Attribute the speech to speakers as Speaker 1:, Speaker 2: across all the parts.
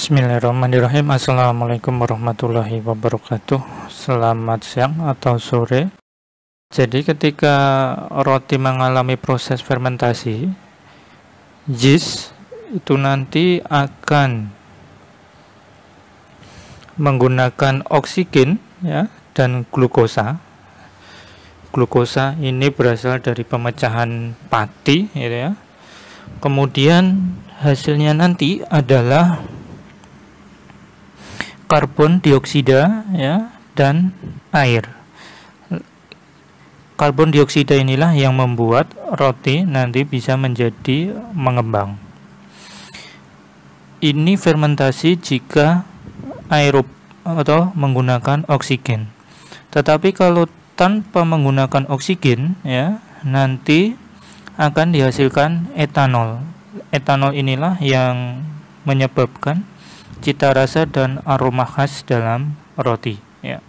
Speaker 1: Bismillahirrahmanirrahim. Assalamualaikum warahmatullahi wabarakatuh. Selamat siang atau sore. Jadi ketika roti mengalami proses fermentasi, yeast itu nanti akan menggunakan oksigen ya dan glukosa. Glukosa ini berasal dari pemecahan pati gitu ya. Kemudian hasilnya nanti adalah karbon dioksida ya dan air. Karbon dioksida inilah yang membuat roti nanti bisa menjadi mengembang. Ini fermentasi jika aerob atau menggunakan oksigen. Tetapi kalau tanpa menggunakan oksigen ya, nanti akan dihasilkan etanol. Etanol inilah yang menyebabkan cita rasa dan aroma khas dalam roti ya.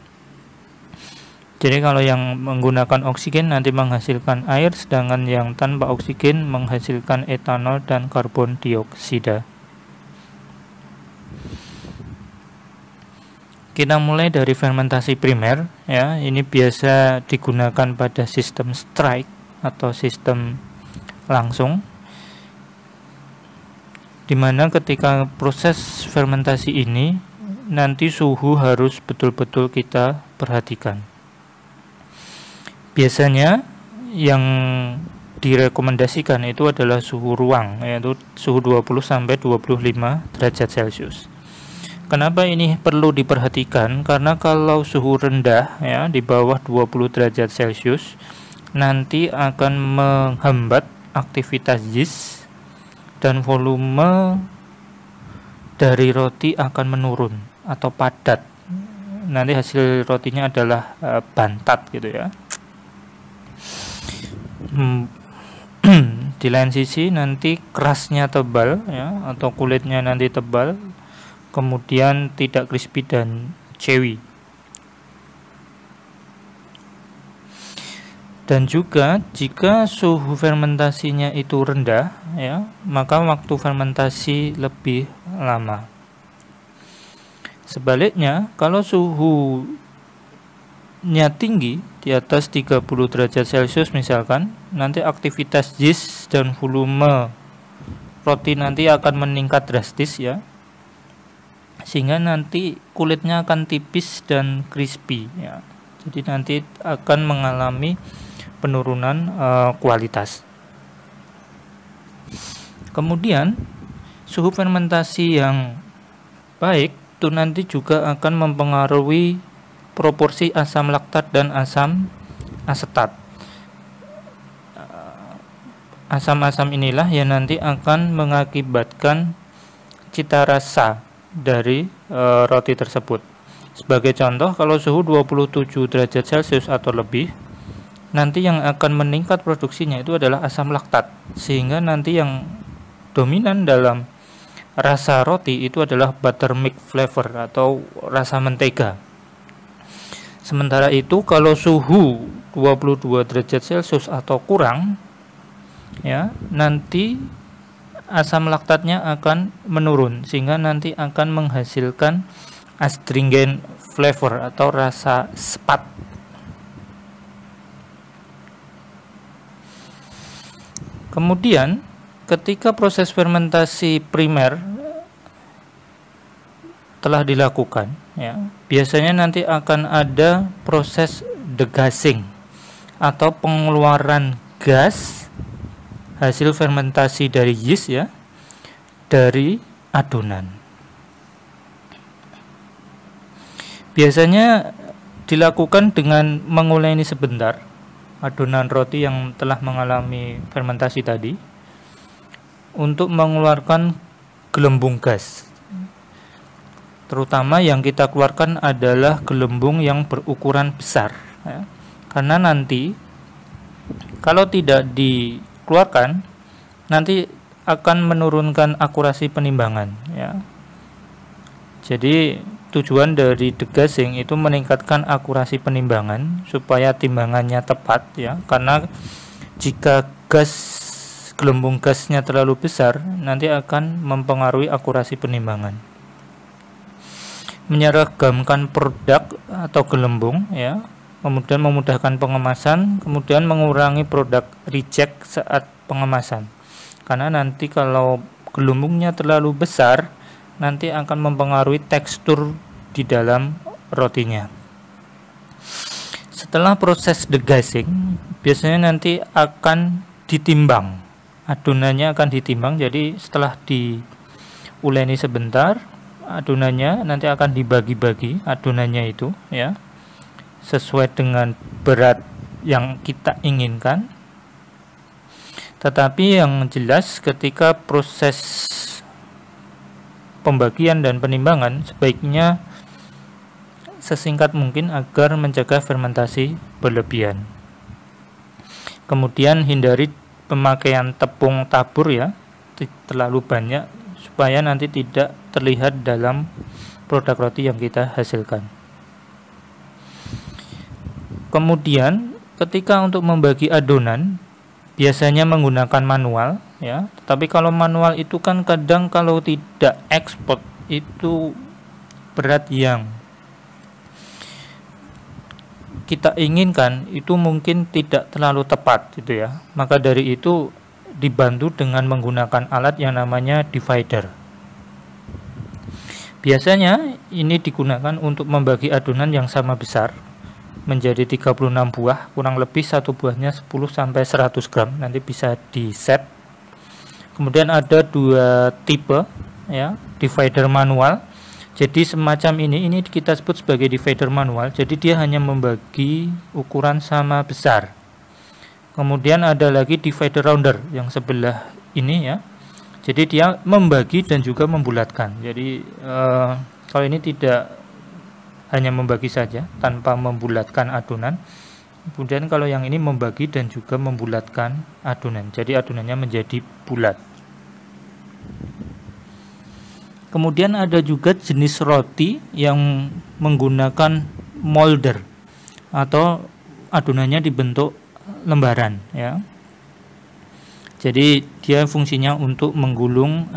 Speaker 1: Jadi kalau yang menggunakan oksigen nanti menghasilkan air, sedangkan yang tanpa oksigen menghasilkan etanol dan karbon dioksida. Kita mulai dari fermentasi primer ya. Ini biasa digunakan pada sistem strike atau sistem langsung, dimana ketika proses fermentasi ini nanti suhu harus betul-betul kita perhatikan. Biasanya yang direkomendasikan itu adalah suhu ruang, yaitu suhu 20 sampai 25 derajat Celcius. Kenapa ini perlu diperhatikan? Karena kalau suhu rendah ya di bawah 20 derajat Celcius nanti akan menghambat aktivitas yeast dan volume dari roti akan menurun atau padat. Nanti hasil rotinya adalah bantat gitu ya. Di lain sisi nanti kerasnya tebal ya, atau kulitnya nanti tebal, kemudian tidak crispy dan chewy. Dan juga jika suhu fermentasinya itu rendah ya, maka waktu fermentasi lebih lama. Sebaliknya, kalau suhunya tinggi di atas 30 derajat Celcius misalkan, nanti aktivitas yeast dan volume roti nanti akan meningkat drastis ya. Sehingga nanti kulitnya akan tipis dan crispy ya. Jadi nanti akan mengalami penurunan kualitas. Kemudian suhu fermentasi yang baik itu nanti juga akan mempengaruhi proporsi asam laktat dan asam asetat. Asam-asam inilah yang nanti akan mengakibatkan cita rasa dari roti tersebut. Sebagai contoh, kalau suhu 27 derajat Celcius atau lebih, nanti yang akan meningkat produksinya itu adalah asam laktat, sehingga nanti yang dominan dalam rasa roti itu adalah buttermilk flavor atau rasa mentega. Sementara itu kalau suhu 22 derajat Celcius atau kurang ya, nanti asam laktatnya akan menurun, sehingga nanti akan menghasilkan astringent flavor atau rasa sepat. Kemudian ketika proses fermentasi primer telah dilakukan ya, biasanya nanti akan ada proses degassing atau pengeluaran gas hasil fermentasi dari yeast ya dari adonan. Biasanya dilakukan dengan menguleni sebentar adonan roti yang telah mengalami fermentasi tadi untuk mengeluarkan gelembung gas. Terutama yang kita keluarkan adalah gelembung yang berukuran besar ya. Karena nanti kalau tidak dikeluarkan nanti akan menurunkan akurasi penimbangan ya. Jadi tujuan dari degassing itu meningkatkan akurasi penimbangan supaya timbangannya tepat ya, karena jika gelembung gasnya terlalu besar nanti akan mempengaruhi akurasi penimbangan. menyeragamkan produk atau gelembung ya, kemudian memudahkan pengemasan, kemudian mengurangi produk reject saat pengemasan. Karena nanti kalau gelembungnya terlalu besar, nanti akan mempengaruhi tekstur di dalam rotinya. Setelah proses degazing, biasanya nanti akan ditimbang. Adonannya akan ditimbang, jadi setelah diuleni sebentar, adonannya nanti akan dibagi-bagi adonannya itu ya, sesuai dengan berat yang kita inginkan. Tetapi yang jelas ketika proses pembagian dan penimbangan sebaiknya sesingkat mungkin agar mencegah fermentasi berlebihan. Kemudian hindari pemakaian tepung tabur ya, terlalu banyak, supaya nanti tidak terlihat dalam produk roti yang kita hasilkan. Kemudian ketika untuk membagi adonan biasanya menggunakan manual ya, tapi kalau manual itu kan kadang kalau tidak ekspor itu berat yang kita inginkan itu mungkin tidak terlalu tepat gitu ya. Maka dari itu dibantu dengan menggunakan alat yang namanya divider. Biasanya ini digunakan untuk membagi adonan yang sama besar menjadi 36 buah, kurang lebih satu buahnya 10-100 gram, nanti bisa di set. Kemudian ada dua tipe ya, divider manual. Jadi semacam ini kita sebut sebagai divider manual. Jadi dia hanya membagi ukuran sama besar. Kemudian ada lagi divider rounder yang sebelah ini ya. Jadi dia membagi dan juga membulatkan. Jadi kalau ini tidak hanya membagi saja tanpa membulatkan adonan. Kemudian kalau yang ini membagi dan juga membulatkan adonan. Jadi adonannya menjadi bulat. Kemudian ada juga jenis roti yang menggunakan molder atau adonannya dibentuk lembaran ya. Jadi dia fungsinya untuk menggulung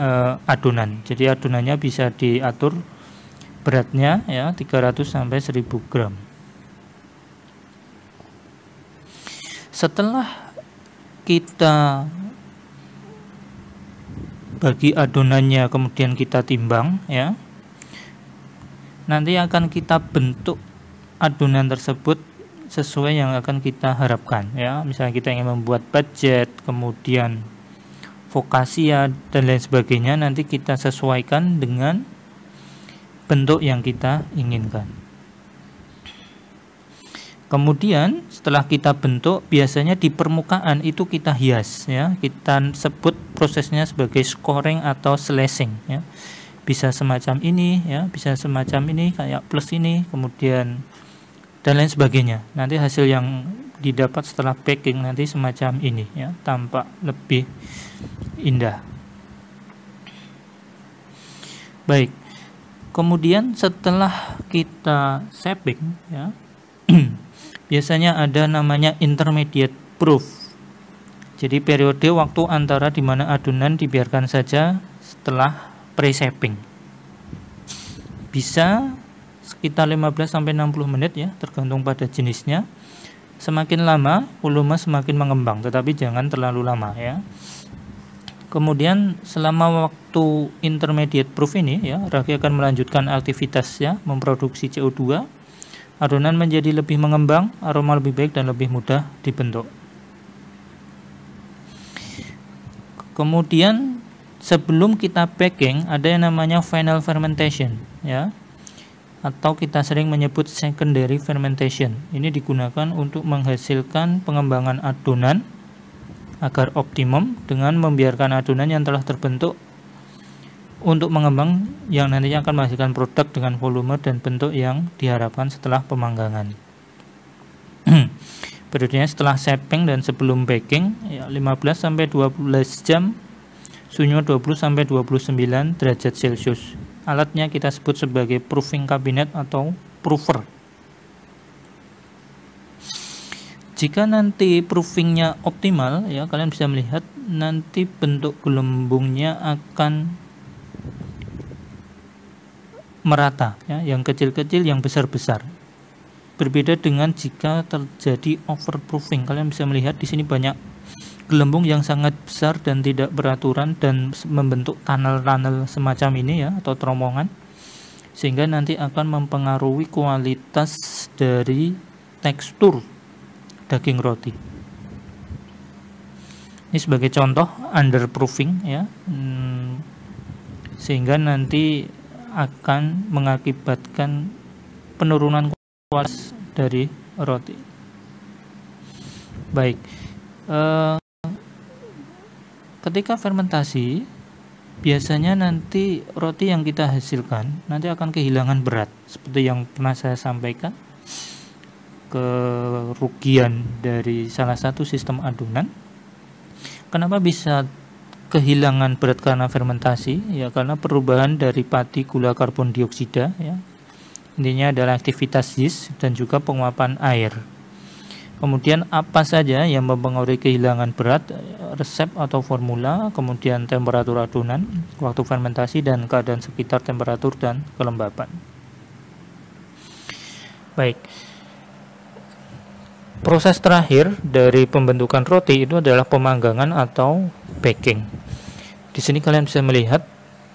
Speaker 1: adonan. Jadi adonannya bisa diatur beratnya ya 300 sampai 1000 gram. Setelah kita bagi adonannya kemudian kita timbang ya, nanti akan kita bentuk adonan tersebut sesuai yang akan kita harapkan ya. Misalnya kita ingin membuat budget, kemudian focaccia dan lain sebagainya, nanti kita sesuaikan dengan bentuk yang kita inginkan. Kemudian setelah kita bentuk, biasanya di permukaan itu kita hias ya. Kita sebut prosesnya sebagai scoring atau slashing ya. Bisa semacam ini ya, bisa semacam ini kayak plus ini, kemudian dan lain sebagainya. Nanti hasil yang didapat setelah packing nanti semacam ini ya, tampak lebih indah. Baik. Kemudian setelah kita shaping ya, biasanya ada namanya intermediate proof. Jadi periode waktu antara di mana adonan dibiarkan saja setelah pre-shaping. Bisa sekitar 15-60 menit ya, tergantung pada jenisnya. Semakin lama volume semakin mengembang, tetapi jangan terlalu lama ya. Kemudian selama waktu intermediate proof ini ya, ragi akan melanjutkan aktivitasnya memproduksi CO2. Adonan menjadi lebih mengembang, aroma lebih baik dan lebih mudah dibentuk. Kemudian sebelum kita packing ada yang namanya final fermentation ya, atau kita sering menyebut secondary fermentation. Ini digunakan untuk menghasilkan pengembangan adonan agar optimum dengan membiarkan adonan yang telah terbentuk untuk mengembang yang nantinya akan menghasilkan produk dengan volume dan bentuk yang diharapkan setelah pemanggangan. Periodenya setelah shaping dan sebelum baking ya, 15-12 jam, suhunya 20-29 derajat Celcius. Alatnya kita sebut sebagai proofing cabinet atau proofer. Jika nanti proofingnya optimal ya, kalian bisa melihat nanti bentuk gelembungnya akan merata ya, yang kecil-kecil, yang besar-besar. Berbeda dengan jika terjadi overproofing. Kalian bisa melihat di sini banyak gelembung yang sangat besar dan tidak beraturan dan membentuk tunnel-tunnel semacam ini ya, atau terowongan, sehingga nanti akan mempengaruhi kualitas dari tekstur daging roti. Ini sebagai contoh underproofing ya, sehingga nanti akan mengakibatkan penurunan kualitas dari roti. Baik, ketika fermentasi biasanya nanti roti yang kita hasilkan nanti akan kehilangan berat, seperti yang pernah saya sampaikan, kerugian dari salah satu sistem adonan. Kenapa bisa kehilangan berat karena fermentasi? Ya karena perubahan dari pati gula karbon dioksida ya. Intinya adalah aktivitas yeast dan juga penguapan air. Kemudian apa saja yang mempengaruhi kehilangan berat? Resep atau formula, kemudian temperatur adonan, waktu fermentasi, dan keadaan sekitar temperatur dan kelembapan. Baik. Proses terakhir dari pembentukan roti itu adalah pemanggangan atau baking. Di sini kalian bisa melihat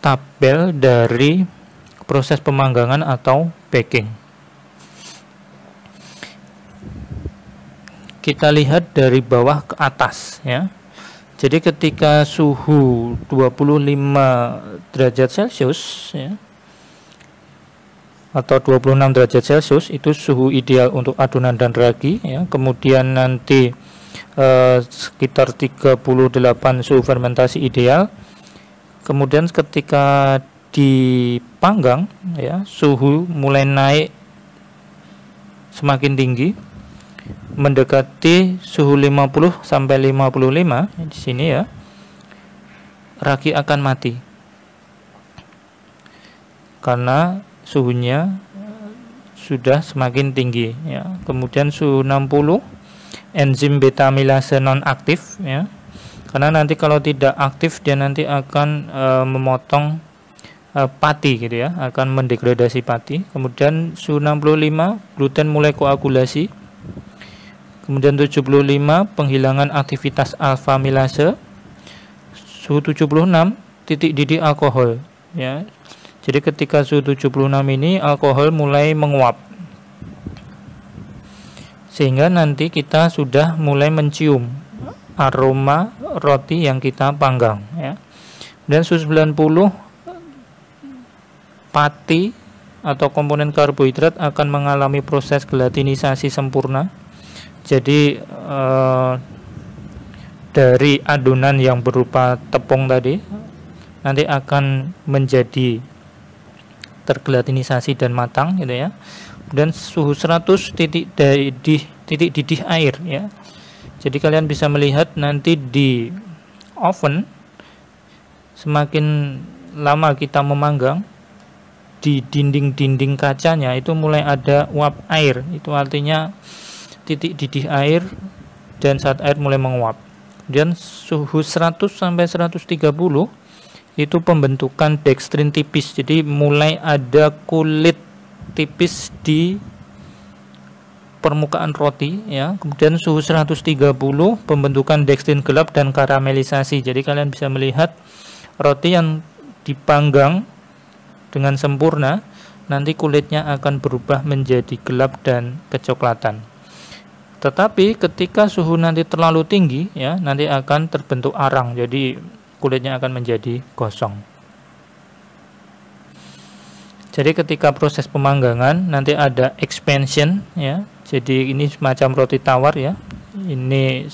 Speaker 1: tabel dari proses pemanggangan atau baking. Kita lihat dari bawah ke atas ya. Jadi ketika suhu 25 derajat Celcius ya, atau 26 derajat Celcius itu suhu ideal untuk adonan dan ragi ya. Kemudian nanti sekitar 38 suhu fermentasi ideal. Kemudian ketika dipanggang ya, suhu mulai naik semakin tinggi mendekati suhu 50 sampai 55 di sini ya. Ragi akan mati karena suhunya sudah semakin tinggi ya. Kemudian suhu 60, enzim beta amilase non aktif ya, karena nanti kalau tidak aktif dia nanti akan memotong pati gitu ya, akan mendegradasi pati. Kemudian suhu 65, gluten mulai koagulasi. Kemudian 75, penghilangan aktivitas alfa amilase. Suhu 76, titik didih alkohol ya. Jadi ketika suhu 76 ini alkohol mulai menguap, sehingga nanti kita sudah mulai mencium aroma roti yang kita panggang ya. Dan suhu 90, pati atau komponen karbohidrat akan mengalami proses gelatinisasi sempurna. Jadi dari adonan yang berupa tepung tadi nanti akan menjadi tergelatinisasi dan matang gitu ya. Dan suhu 100, titik didih air ya. Jadi kalian bisa melihat nanti di oven semakin lama kita memanggang, di dinding-dinding kacanya itu mulai ada uap air. Itu artinya titik didih air dan saat air mulai menguap. Dan suhu 100 sampai 130 itu pembentukan dextrin tipis. Jadi mulai ada kulit tipis di permukaan roti ya. Kemudian suhu 130, pembentukan dextrin gelap dan karamelisasi. Jadi kalian bisa melihat roti yang dipanggang dengan sempurna nanti kulitnya akan berubah menjadi gelap dan kecoklatan. Tetapi ketika suhu nanti terlalu tinggi ya, nanti akan terbentuk arang. Jadi kulitnya akan menjadi gosong. Jadi ketika proses pemanggangan nanti ada expansion ya. Jadi ini semacam roti tawar ya. Ini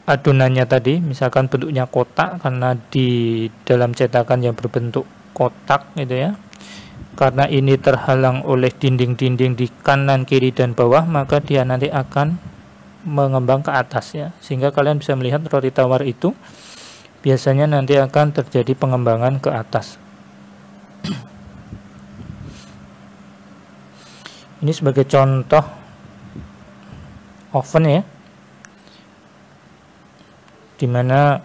Speaker 1: adonannya tadi misalkan bentuknya kotak karena di dalam cetakan yang berbentuk kotak gitu ya. Karena ini terhalang oleh dinding-dinding di kanan, kiri, dan bawah, maka dia nanti akan mengembang ke atas ya. Sehingga kalian bisa melihat roti tawar itu biasanya nanti akan terjadi pengembangan ke atas. Ini sebagai contoh oven ya, dimana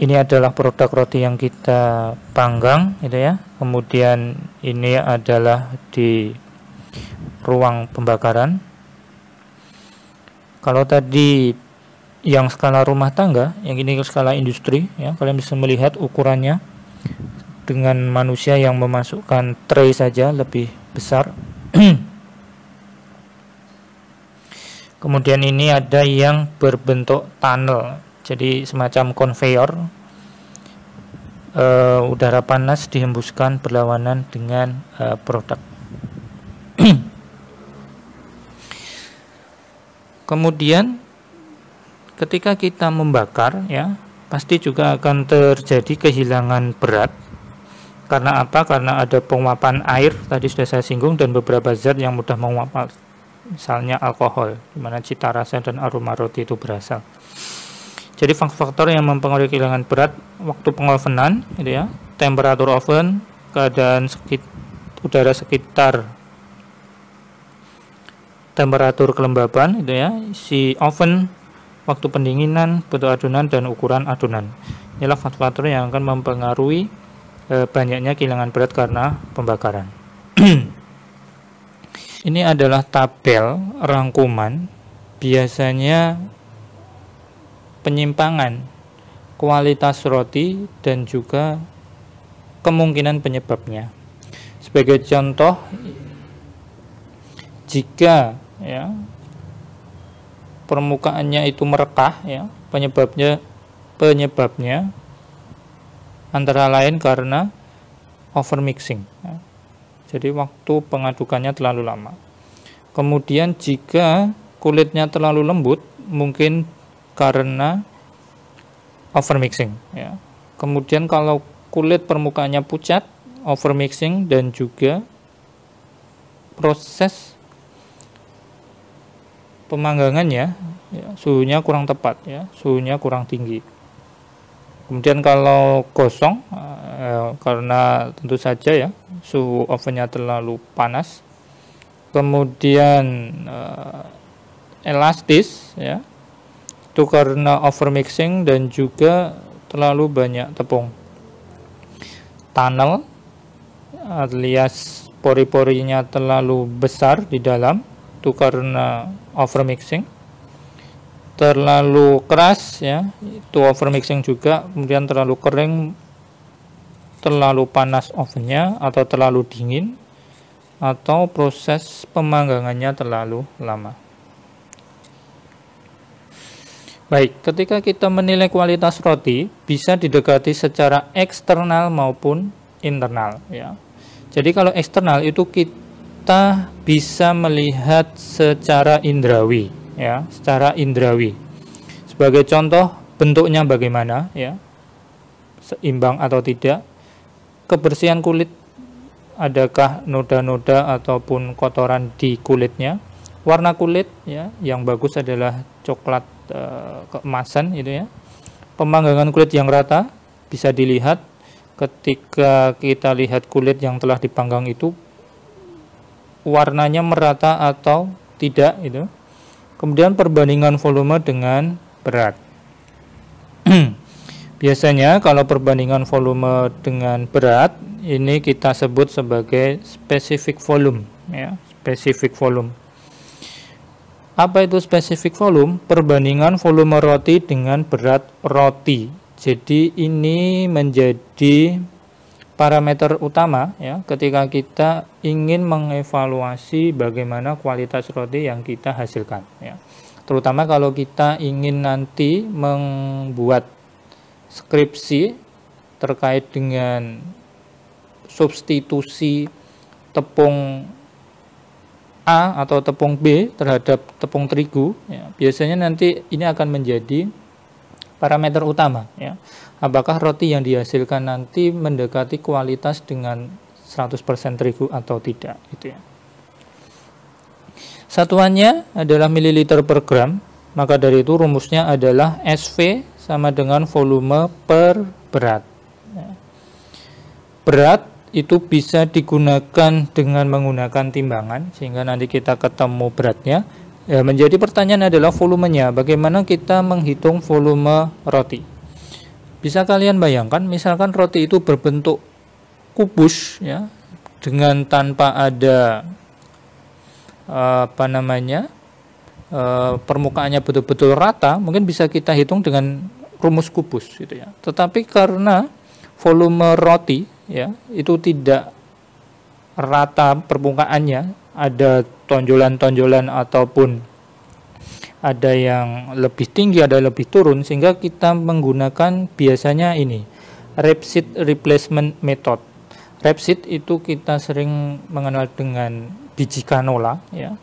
Speaker 1: Ini adalah produk roti yang kita panggang, gitu ya. Kemudian ini adalah di ruang pembakaran. Kalau tadi yang skala rumah tangga, yang ini skala industri, ya, kalian bisa melihat ukurannya dengan manusia yang memasukkan tray saja lebih besar. Kemudian ini ada yang berbentuk tunnel, jadi semacam konveyor. Udara panas dihembuskan berlawanan dengan produk. Kemudian ketika kita membakar, ya, pasti juga akan terjadi kehilangan berat. Karena apa? Karena ada penguapan air, tadi sudah saya singgung, dan beberapa zat yang mudah menguap, misalnya alkohol, di mana cita rasa dan aroma roti itu berasal. Jadi faktor yang mempengaruhi kehilangan berat: waktu pengovenan, gitu ya, temperatur oven, keadaan udara sekitar, temperatur kelembaban, gitu ya, si oven, waktu pendinginan, bentuk adonan, dan ukuran adonan. Inilah faktor yang akan mempengaruhi banyaknya kehilangan berat karena pembakaran. Ini adalah tabel rangkuman biasanya penyimpangan kualitas roti dan juga kemungkinan penyebabnya. Sebagai contoh, jika, ya, permukaannya itu merekah, ya, penyebabnya antara lain karena overmixing, ya. Jadi waktu pengadukannya terlalu lama. Kemudian jika kulitnya terlalu lembut, mungkin karena overmixing, ya. Kemudian kalau kulit permukaannya pucat, overmixing, dan juga proses pemanggangannya, ya, suhunya kurang tepat, ya, suhunya kurang tinggi. Kemudian kalau gosong, karena tentu saja, ya, suhu ovennya terlalu panas. Kemudian elastis, ya, itu karena overmixing dan juga terlalu banyak tepung. Tunnel alias pori-porinya terlalu besar di dalam, itu karena overmixing. Terlalu keras, ya, itu overmixing juga. Kemudian terlalu kering, terlalu panas ovennya, atau terlalu dingin, atau proses pemanggangannya terlalu lama. Baik, ketika kita menilai kualitas roti, bisa didekati secara eksternal maupun internal, ya. Jadi kalau eksternal itu kita bisa melihat secara indrawi, ya, secara indrawi. Sebagai contoh, bentuknya bagaimana, ya, seimbang atau tidak, kebersihan kulit, adakah noda-noda ataupun kotoran di kulitnya, warna kulit, ya, yang bagus adalah coklat keemasan, gitu ya. Pemanggangan kulit yang rata bisa dilihat ketika kita lihat kulit yang telah dipanggang itu warnanya merata atau tidak, itu. Kemudian perbandingan volume dengan berat. Biasanya kalau perbandingan volume dengan berat ini kita sebut sebagai specific volume, ya, specific volume. Apa itu specific volume? Perbandingan volume roti dengan berat roti. Jadi ini menjadi parameter utama, ya, ketika kita ingin mengevaluasi bagaimana kualitas roti yang kita hasilkan, ya. Terutama kalau kita ingin nanti membuat skripsi terkait dengan substitusi tepung A atau tepung B terhadap tepung terigu, ya. Biasanya nanti ini akan menjadi parameter utama, ya. Apakah roti yang dihasilkan nanti mendekati kualitas dengan 100% terigu atau tidak, gitu, ya. Satuannya adalah mililiter per gram, maka dari itu rumusnya adalah SV sama dengan volume per berat, ya. Berat itu bisa digunakan dengan menggunakan timbangan sehingga nanti kita ketemu beratnya. Ya, menjadi pertanyaan adalah volumenya. Bagaimana kita menghitung volume roti? Bisa kalian bayangkan, misalkan roti itu berbentuk kubus ya, dengan tanpa ada permukaannya betul-betul rata, mungkin bisa kita hitung dengan rumus kubus gitu ya. Tetapi karena volume roti ya itu tidak rata permukaannya, ada tonjolan-tonjolan ataupun ada yang lebih tinggi, ada lebih turun, sehingga kita menggunakan biasanya ini rapeseed replacement method. Rapeseed itu kita sering mengenal dengan biji canola ya.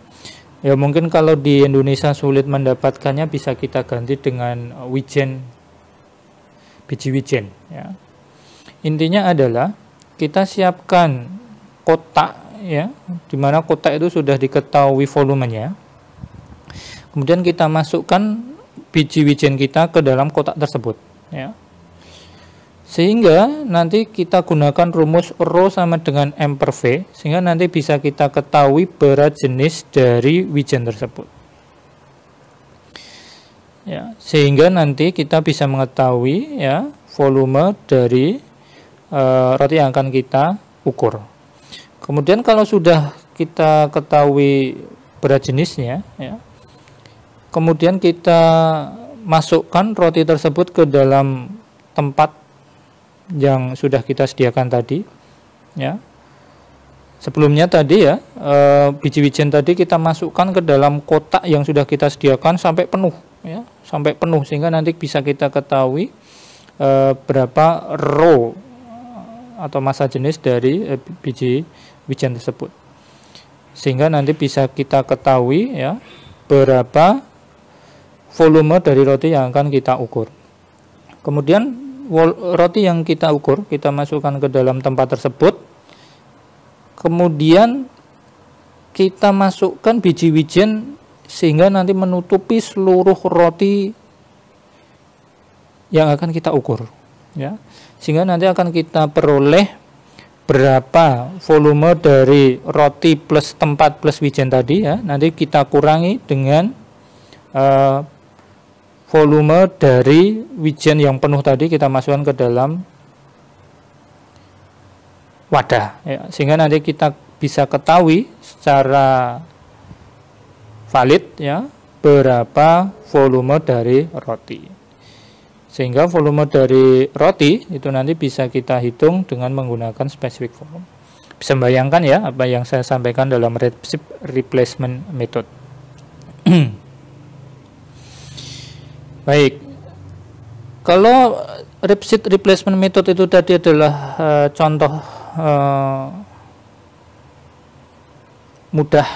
Speaker 1: Ya mungkin kalau di Indonesia sulit mendapatkannya, bisa kita ganti dengan wijen, biji wijen ya. Intinya adalah kita siapkan kotak ya, dimana kotak itu sudah diketahui volumenya. Kemudian kita masukkan biji wijen kita ke dalam kotak tersebut ya. Sehingga nanti kita gunakan rumus Rho sama dengan M per V, sehingga nanti bisa kita ketahui berat jenis dari wijen tersebut. Ya, sehingga nanti kita bisa mengetahui ya volume dari roti yang akan kita ukur. Kemudian kalau sudah kita ketahui berat jenisnya, ya, kemudian kita masukkan roti tersebut ke dalam tempat yang sudah kita sediakan tadi ya. Sebelumnya tadi ya biji wijen tadi kita masukkan ke dalam kotak yang sudah kita sediakan sampai penuh ya, sampai penuh, sehingga nanti bisa kita ketahui berapa Rho atau massa jenis dari biji wijen tersebut, sehingga nanti bisa kita ketahui ya berapa volume dari roti yang akan kita ukur. Kemudian roti yang kita ukur kita masukkan ke dalam tempat tersebut, kemudian kita masukkan biji wijen sehingga nanti menutupi seluruh roti yang akan kita ukur ya, sehingga nanti akan kita peroleh berapa volume dari roti plus tempat plus wijen tadi ya, nanti kita kurangi dengan volume dari wijen yang penuh tadi, kita masukkan ke dalam wadah ya, sehingga nanti kita bisa ketahui secara valid ya berapa volume dari roti, sehingga volume dari roti itu nanti bisa kita hitung dengan menggunakan specific volume. Bisa bayangkan ya apa yang saya sampaikan dalam rapeseed replacement method. Baik, kalau rapeseed replacement method itu tadi adalah contoh mudah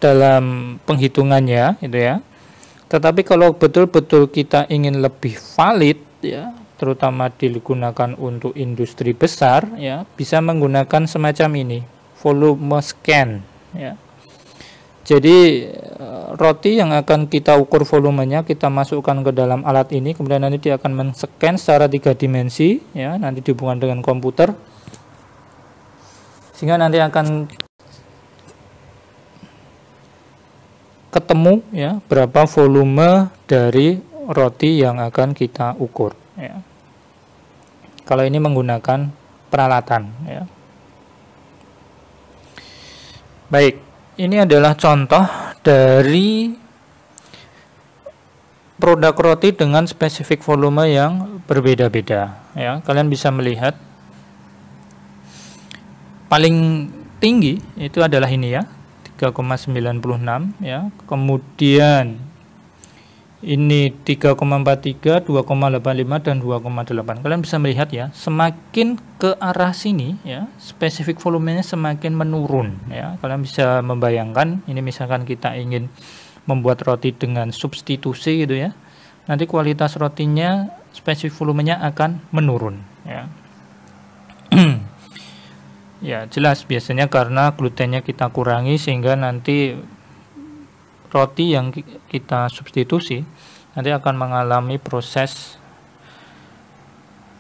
Speaker 1: dalam penghitungannya itu ya. Tetapi kalau betul-betul kita ingin lebih valid ya, terutama digunakan untuk industri besar ya, bisa menggunakan semacam ini, volume scan ya. Jadi roti yang akan kita ukur volumenya kita masukkan ke dalam alat ini, kemudian nanti dia akan men-scan secara 3 dimensi ya, nanti dihubungkan dengan komputer, sehingga nanti akan ketemu ya berapa volume dari roti yang akan kita ukur ya. Kalau ini menggunakan peralatan ya. Baik, ini adalah contoh dari produk roti dengan spesifik volume yang berbeda-beda ya. Kalian bisa melihat paling tinggi itu adalah ini ya, 3,96 ya. Kemudian ini 3,43, 2,85 dan 2,8. Kalian bisa melihat ya, semakin ke arah sini ya, spesifik volumenya semakin menurun ya. Kalian bisa membayangkan ini, misalkan kita ingin membuat roti dengan substitusi gitu ya, nanti kualitas rotinya spesifik volumenya akan menurun ya. Ya jelas, biasanya karena glutennya kita kurangi, sehingga nanti roti yang kita substitusi nanti akan mengalami proses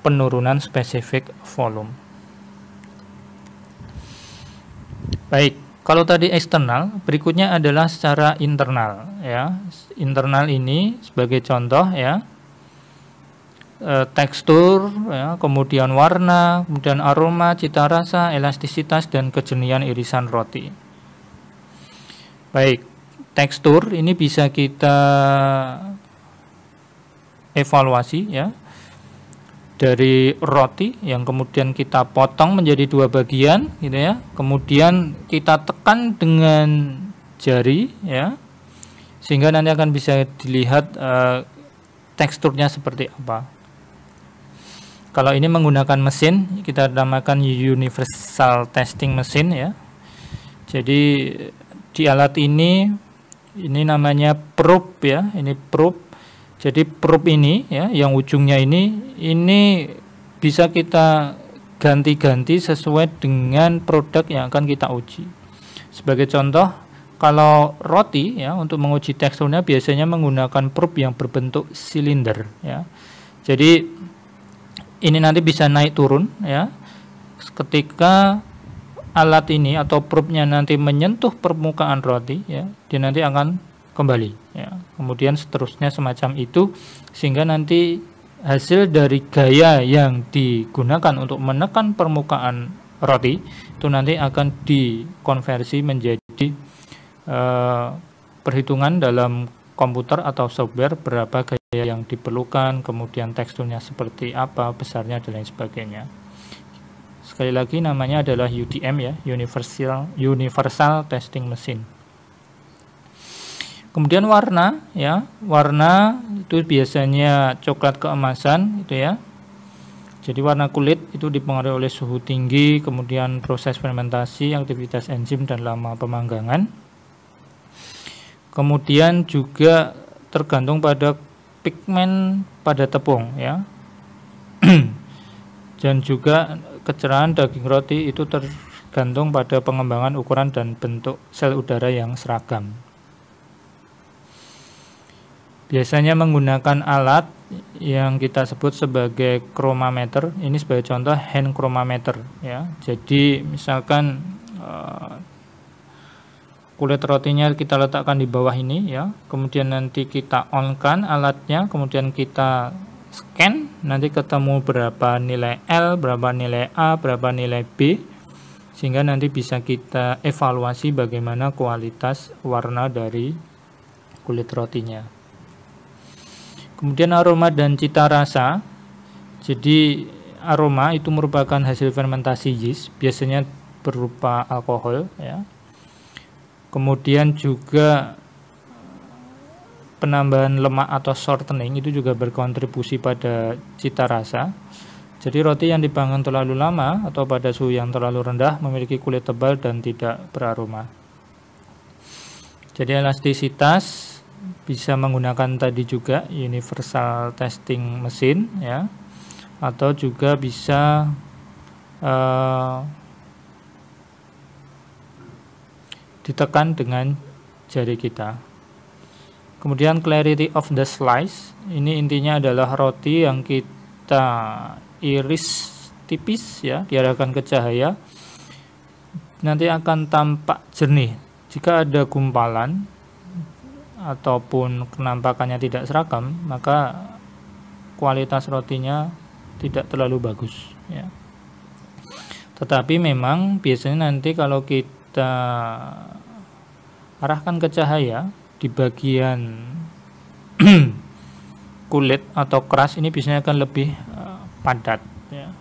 Speaker 1: penurunan spesifik volume. Baik, kalau tadi eksternal, berikutnya adalah secara internal ya. Internal ini sebagai contoh ya, tekstur, ya, kemudian warna, kemudian aroma, cita rasa, elastisitas, dan kejernihan irisan roti. Baik, tekstur ini bisa kita evaluasi ya dari roti yang kemudian kita potong menjadi 2 bagian gitu ya. Kemudian kita tekan dengan jari ya. Sehingga nanti akan bisa dilihat teksturnya seperti apa. Kalau ini menggunakan mesin, kita namakan universal testing mesin ya. Jadi di alat ini namanya probe ya, ini probe. Jadi probe ini ya, yang ujungnya ini bisa kita ganti-ganti sesuai dengan produk yang akan kita uji. Sebagai contoh, kalau roti ya, untuk menguji teksturnya biasanya menggunakan probe yang berbentuk silinder ya. Jadi ini nanti bisa naik turun ya. Ketika alat ini atau probe-nya nanti menyentuh permukaan roti ya, dia nanti akan kembali ya. Kemudian seterusnya semacam itu, sehingga nanti hasil dari gaya yang digunakan untuk menekan permukaan roti itu nanti akan dikonversi menjadi perhitungan dalam komputer atau software berapa gaya yang diperlukan, kemudian teksturnya seperti apa, besarnya dan lain sebagainya. Sekali lagi namanya adalah UTM ya, Universal Testing Machine. Kemudian warna ya, warna itu biasanya coklat keemasan itu ya. Jadi warna kulit itu dipengaruhi oleh suhu tinggi, kemudian proses fermentasi, aktivitas enzim dan lama pemanggangan. Kemudian juga tergantung pada pigmen pada tepung ya. Dan juga kecerahan daging roti itu tergantung pada pengembangan ukuran dan bentuk sel udara yang seragam. Biasanya menggunakan alat yang kita sebut sebagai chromometer. Ini sebagai contoh hand chromometer ya. Jadi misalkan kulit rotinya kita letakkan di bawah ini ya. Kemudian nanti kita on-kan alatnya, kemudian kita scan, nanti ketemu berapa nilai L, berapa nilai A, berapa nilai B, sehingga nanti bisa kita evaluasi bagaimana kualitas warna dari kulit rotinya. Kemudian aroma dan cita rasa. Jadi aroma itu merupakan hasil fermentasi yeast, biasanya berupa alkohol ya. Kemudian juga penambahan lemak atau shortening itu juga berkontribusi pada cita rasa. Jadi roti yang dipanggang terlalu lama atau pada suhu yang terlalu rendah memiliki kulit tebal dan tidak beraroma. Jadi elastisitas bisa menggunakan tadi juga universal testing mesin ya, atau juga bisa ditekan dengan jari kita. Kemudian clarity of the slice, ini intinya adalah roti yang kita iris tipis ya, diarahkan ke cahaya, nanti akan tampak jernih. Jika ada gumpalan ataupun penampakannya tidak seragam, maka kualitas rotinya tidak terlalu bagus ya. Tetapi memang biasanya nanti kalau kita arahkan ke cahaya di bagian kulit atau keras ini biasanya akan lebih padat ya.